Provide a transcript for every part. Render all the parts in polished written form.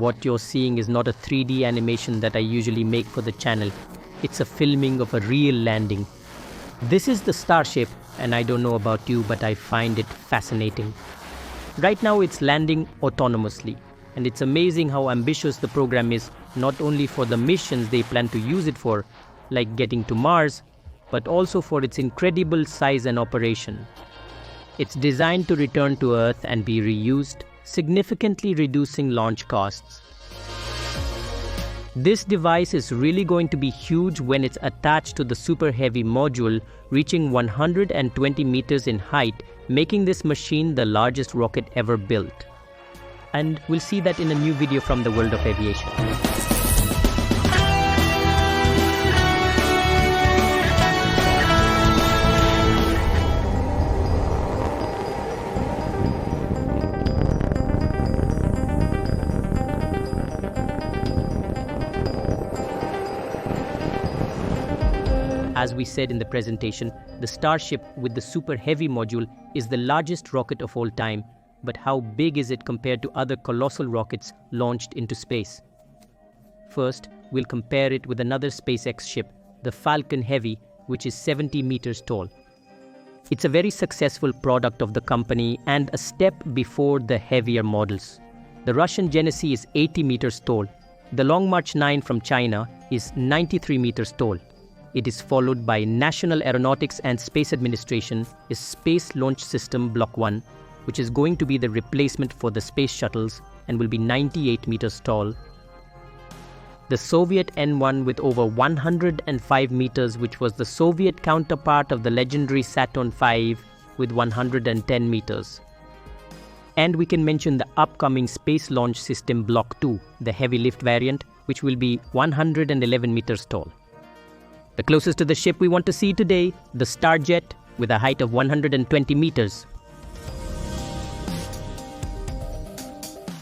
what you're seeing is not a 3D animation that I usually make for the channel. It's a filming of a real landing. This is the Starship, and I don't know about you, but I find it fascinating. Right now it's landing autonomously, and it's amazing how ambitious the program is, not only for the missions they plan to use it for, like getting to Mars, but also for its incredible size and operation. It's designed to return to Earth and be reused, significantly reducing launch costs. This device is really going to be huge when it's attached to the Super Heavy module, reaching 120 meters in height, making this machine the largest rocket ever built. And we'll see that in a new video from the world of aviation. As we said in the presentation, the Starship with the Super Heavy module is the largest rocket of all time, but how big is it compared to other colossal rockets launched into space? First, we'll compare it with another SpaceX ship, the Falcon Heavy, which is 70 meters tall. It's a very successful product of the company and a step before the heavier models. The Russian Genesee is 80 meters tall. The Long March 9 from China is 93 meters tall. It is followed by National Aeronautics and Space Administration is Space Launch System Block 1, which is going to be the replacement for the space shuttles and will be 98 meters tall. The Soviet N-1 with over 105 meters, which was the Soviet counterpart of the legendary Saturn V with 110 meters. And we can mention the upcoming Space Launch System Block 2, the heavy lift variant, which will be 111 meters tall. The closest to the ship we want to see today, the Starjet, with a height of 120 meters.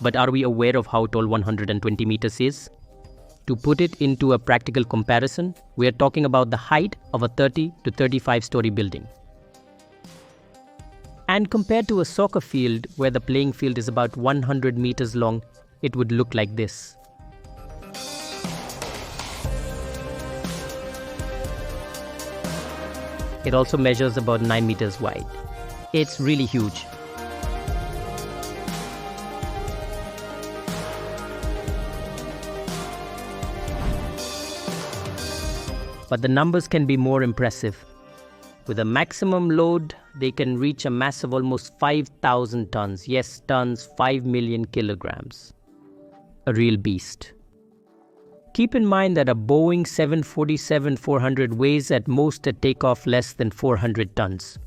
But are we aware of how tall 120 meters is? To put it into a practical comparison, we are talking about the height of a 30 to 35-story building. And compared to a soccer field where the playing field is about 100 meters long, it would look like this. It also measures about 9 meters wide. It's really huge. But the numbers can be more impressive. With a maximum load, they can reach a mass of almost 5,000 tons. Yes, tons, 5 million kilograms. A real beast. Keep in mind that a Boeing 747-400 weighs at most at takeoff less than 400 tons.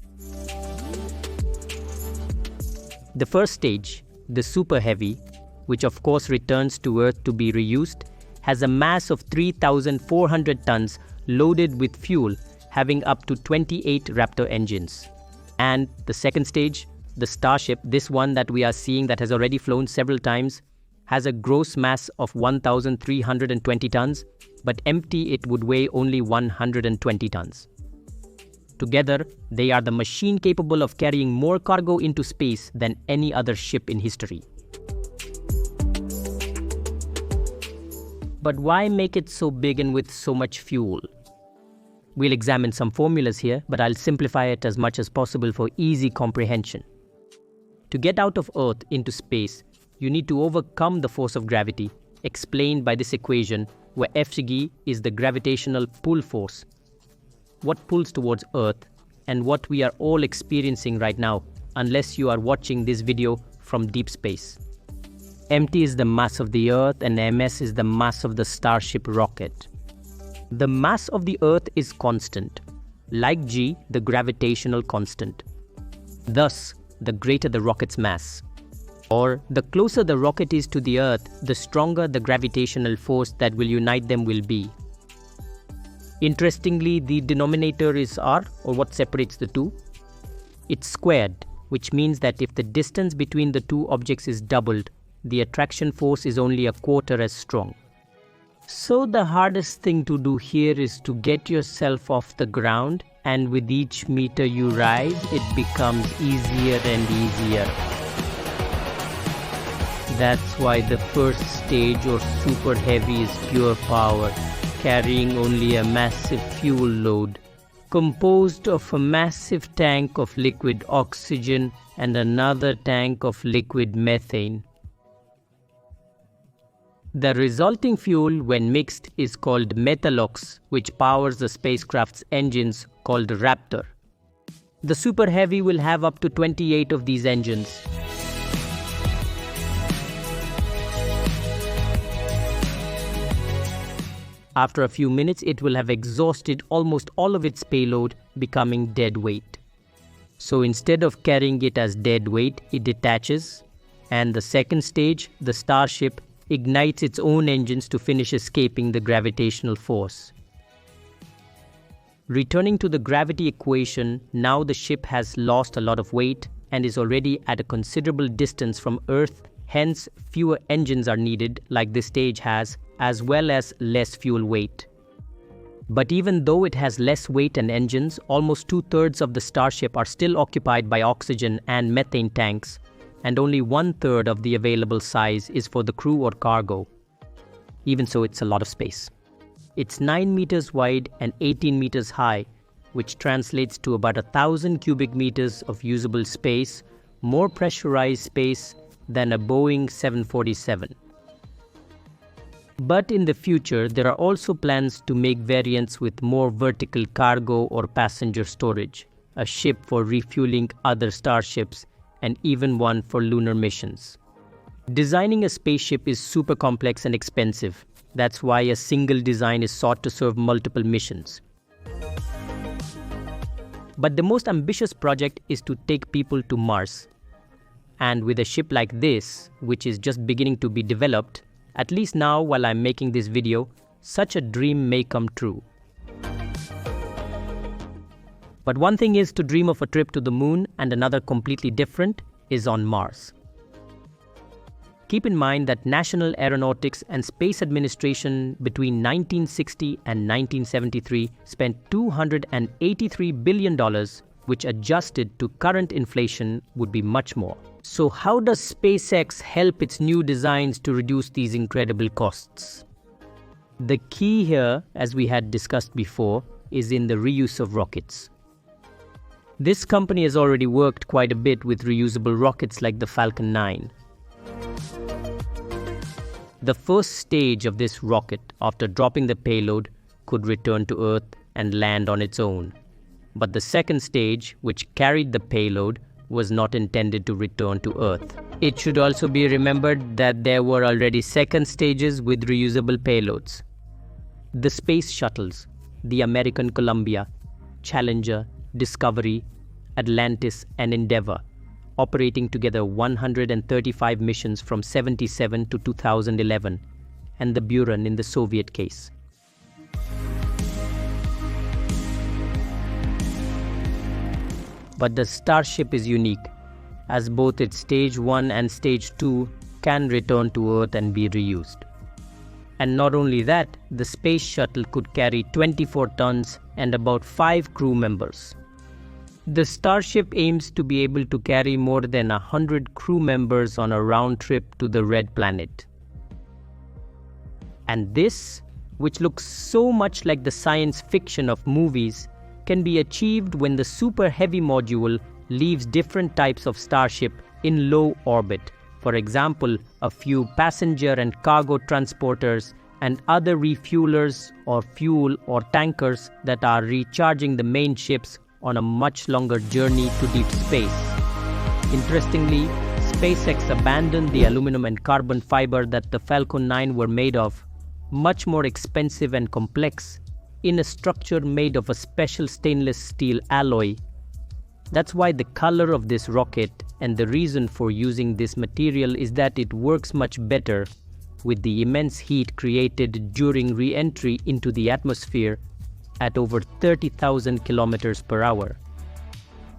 The first stage, the Super Heavy, which of course returns to Earth to be reused, has a mass of 3,400 tons loaded with fuel, having up to 28 Raptor engines. And the second stage, the Starship, this one that we are seeing that has already flown several times, has a gross mass of 1,320 tons, but empty it would weigh only 120 tons. Together, they are the machine capable of carrying more cargo into space than any other ship in history. But why make it so big and with so much fuel? We'll examine some formulas here, but I'll simplify it as much as possible for easy comprehension. To get out of Earth into space, you need to overcome the force of gravity, explained by this equation, where Fg is the gravitational pull force. What pulls towards Earth, and what we are all experiencing right now, unless you are watching this video from deep space. Mt is the mass of the Earth and ms is the mass of the Starship rocket. The mass of the Earth is constant, like g, the gravitational constant. Thus, the greater the rocket's mass. Or, the closer the rocket is to the Earth, the stronger the gravitational force that will unite them will be. Interestingly, the denominator is r, or what separates the two. It's squared, which means that if the distance between the two objects is doubled, the attraction force is only a quarter as strong. So the hardest thing to do here is to get yourself off the ground, and with each meter you rise, it becomes easier and easier. That's why the first stage or super heavy is pure power, carrying only a massive fuel load, composed of a massive tank of liquid oxygen and another tank of liquid methane. The resulting fuel, when mixed, is called metalox, which powers the spacecraft's engines, called Raptor. The Super Heavy will have up to 28 of these engines. After a few minutes, it will have exhausted almost all of its payload, becoming dead weight. So instead of carrying it as dead weight, it detaches, and the second stage, the Starship, ignites its own engines to finish escaping the gravitational force. Returning to the gravity equation, now the ship has lost a lot of weight and is already at a considerable distance from Earth, hence fewer engines are needed like this stage has, as well as less fuel weight. But even though it has less weight and engines, almost 2/3 of the Starship are still occupied by oxygen and methane tanks, and only 1/3 of the available size is for the crew or cargo. Even so, it's a lot of space. It's 9 meters wide and 18 meters high, which translates to about 1,000 cubic meters of usable space, more pressurized space than a Boeing 747. But in the future, there are also plans to make variants with more vertical cargo or passenger storage, a ship for refueling other starships, and even one for lunar missions. Designing a spaceship is super complex and expensive. That's why a single design is sought to serve multiple missions. But the most ambitious project is to take people to Mars. And with a ship like this, which is just beginning to be developed, at least now while I'm making this video, such a dream may come true. But one thing is to dream of a trip to the moon, and another completely different is on Mars. Keep in mind that National Aeronautics and Space Administration between 1960 and 1973 spent $283 billion, which adjusted to current inflation would be much more. So how does SpaceX help its new designs to reduce these incredible costs? The key here, as we had discussed before, is in the reuse of rockets. This company has already worked quite a bit with reusable rockets like the Falcon 9. The first stage of this rocket, after dropping the payload, could return to Earth and land on its own. But the second stage, which carried the payload, was not intended to return to Earth. It should also be remembered that there were already second stages with reusable payloads. The space shuttles, the American Columbia, Challenger, Discovery, Atlantis, and Endeavour, operating together 135 missions from 1977 to 2011, and the Buran in the Soviet case. But the Starship is unique, as both its Stage 1 and Stage 2 can return to Earth and be reused. And not only that, the space shuttle could carry 24 tons and about 5 crew members. The Starship aims to be able to carry more than 100 crew members on a round trip to the Red Planet. And this, which looks so much like the science fiction of movies, can be achieved when the Super Heavy module leaves different types of Starship in low orbit. For example, a few passenger and cargo transporters and other refuelers or fuel or tankers that are recharging the main ships on a much longer journey to deep space. Interestingly, SpaceX abandoned the aluminum and carbon fiber that the Falcon 9 were made of, much more expensive and complex, in a structure made of a special stainless steel alloy. That's why the color of this rocket and the reason for using this material is that it works much better with the immense heat created during re-entry into the atmosphere at over 30,000 kilometers per hour.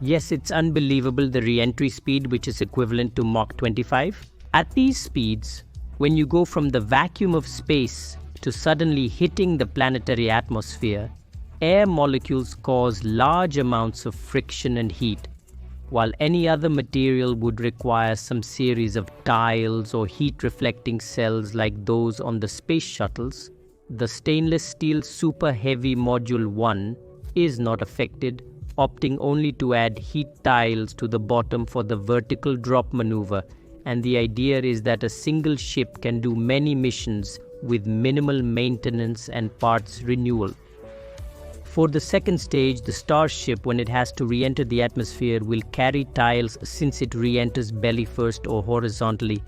Yes, it's unbelievable, the re-entry speed, which is equivalent to Mach 25. At these speeds, when you go from the vacuum of space to suddenly hitting the planetary atmosphere, air molecules cause large amounts of friction and heat. While any other material would require some series of tiles or heat-reflecting cells like those on the space shuttles, the stainless steel Super Heavy Module 1 is not affected, opting only to add heat tiles to the bottom for the vertical drop maneuver, and the idea is that a single ship can do many missions with minimal maintenance and parts renewal. For the second stage, the Starship, when it has to re-enter the atmosphere, will carry tiles since it re-enters belly first or horizontally,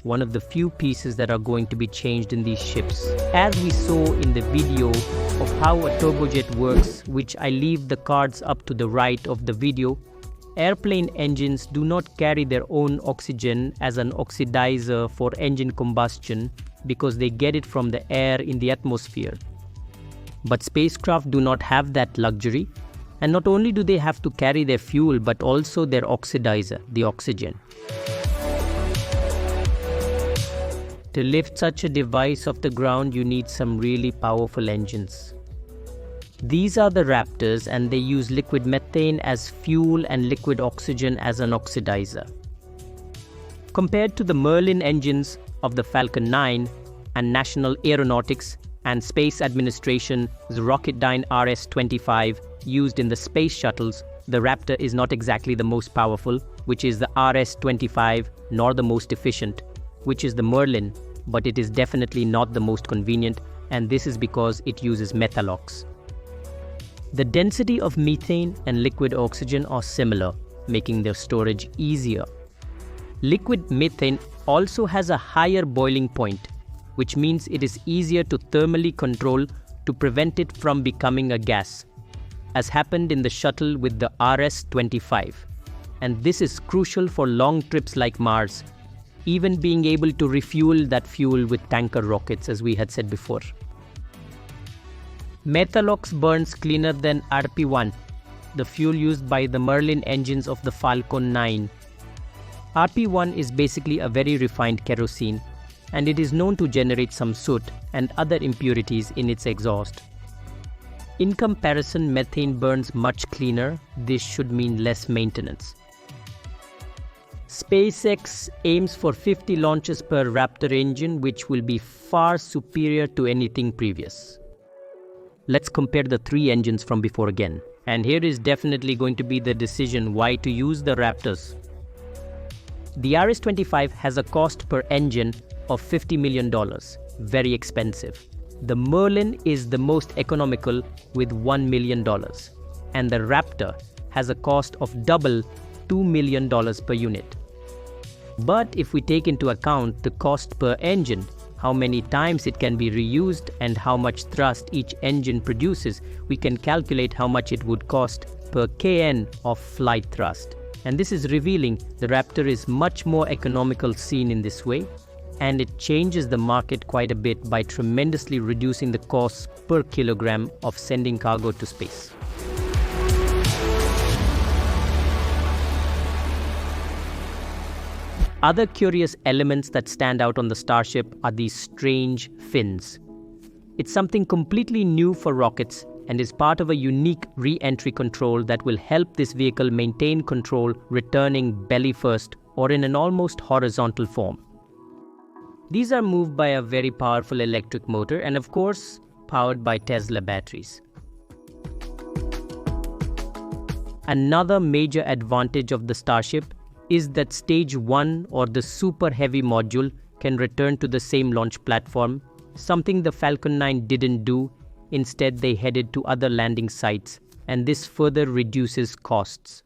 one of the few pieces that are going to be changed in these ships. As we saw in the video of how a turbojet works, which I leave the cards up to the right of the video, airplane engines do not carry their own oxygen as an oxidizer for engine combustion because they get it from the air in the atmosphere. But spacecraft do not have that luxury, and not only do they have to carry their fuel but also their oxidizer, the oxygen. To lift such a device off the ground, you need some really powerful engines. These are the Raptors, and they use liquid methane as fuel and liquid oxygen as an oxidizer. Compared to the Merlin engines of the Falcon 9 and National Aeronautics and Space Administration's Rocketdyne RS-25 used in the space shuttles, the Raptor is not exactly the most powerful, which is the RS-25, nor the most efficient, which is the Merlin, but it is definitely not the most convenient, and this is because it uses methalox. The density of methane and liquid oxygen are similar, making their storage easier. Liquid methane also has a higher boiling point, which means it is easier to thermally control to prevent it from becoming a gas, as happened in the shuttle with the RS-25. And this is crucial for long trips like Mars, even being able to refuel that fuel with tanker rockets, as we had said before. Methalox burns cleaner than RP-1, the fuel used by the Merlin engines of the Falcon 9. RP-1 is basically a very refined kerosene, and it is known to generate some soot and other impurities in its exhaust. In comparison, methane burns much cleaner. This should mean less maintenance. SpaceX aims for 50 launches per Raptor engine, which will be far superior to anything previous. Let's compare the three engines from before again. And here is definitely going to be the decision why to use the Raptors. The RS-25 has a cost per engine of $50 million, very expensive. The Merlin is the most economical with $1 million, and the Raptor has a cost of double $2 million per unit. But if we take into account the cost per engine, how many times it can be reused and how much thrust each engine produces, we can calculate how much it would cost per kN of flight thrust. And this is revealing the Raptor is much more economical seen in this way, and it changes the market quite a bit by tremendously reducing the cost per kilogram of sending cargo to space. Other curious elements that stand out on the Starship are these strange fins. It's something completely new for rockets and is part of a unique re-entry control that will help this vehicle maintain control returning belly first or in an almost horizontal form. These are moved by a very powerful electric motor and of course powered by Tesla batteries. Another major advantage of the Starship is that Stage 1 or the Super Heavy module can return to the same launch platform, something the Falcon 9 didn't do. Instead, they headed to other landing sites, and this further reduces costs.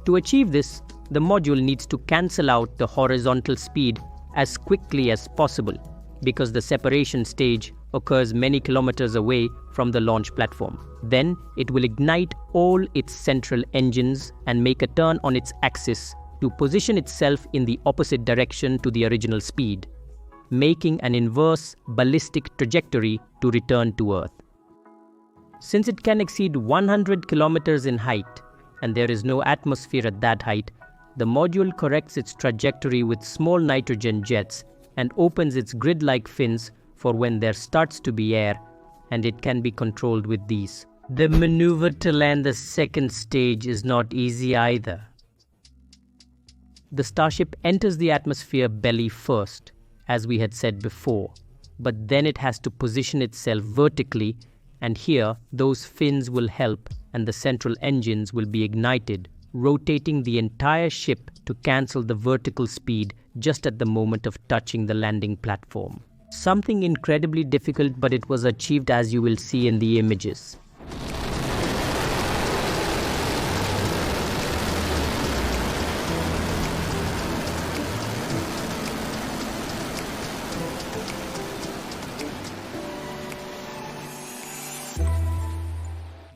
To achieve this, the module needs to cancel out the horizontal speed as quickly as possible because the separation stage occurs many kilometers away from the launch platform. Then it will ignite all its central engines and make a turn on its axis to position itself in the opposite direction to the original speed, making an inverse ballistic trajectory to return to Earth. Since it can exceed 100 kilometers in height, and there is no atmosphere at that height, the module corrects its trajectory with small nitrogen jets and opens its grid-like fins for when there starts to be air, and it can be controlled with these. The maneuver to land the second stage is not easy either. The Starship enters the atmosphere belly first, as we had said before, but then it has to position itself vertically, and here those fins will help and the central engines will be ignited, rotating the entire ship to cancel the vertical speed just at the moment of touching the landing platform. Something incredibly difficult, but it was achieved, as you will see in the images.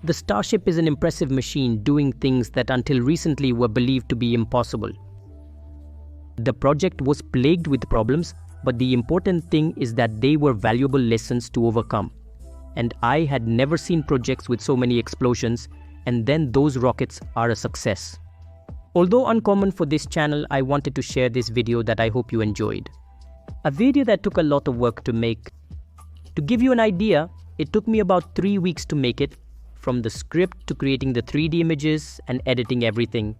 The Starship is an impressive machine doing things that until recently were believed to be impossible. The project was plagued with problems, but the important thing is that they were valuable lessons to overcome. And I had never seen projects with so many explosions, and then those rockets are a success. Although uncommon for this channel, I wanted to share this video that I hope you enjoyed. A video that took a lot of work to make. To give you an idea, it took me about 3 weeks to make it, from the script to creating the 3D images and editing everything.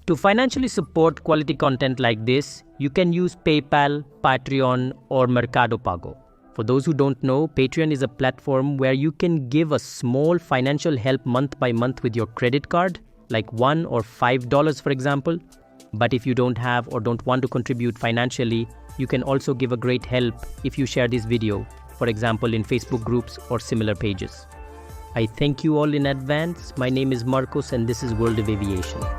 To financially support quality content like this, you can use PayPal, Patreon, or Mercado Pago. For those who don't know, Patreon is a platform where you can give a small financial help month by month with your credit card, like $1 or $5 for example. But if you don't have or don't want to contribute financially, you can also give a great help if you share this video, for example in Facebook groups or similar pages. I thank you all in advance. My name is Marcos and this is World of Aviation.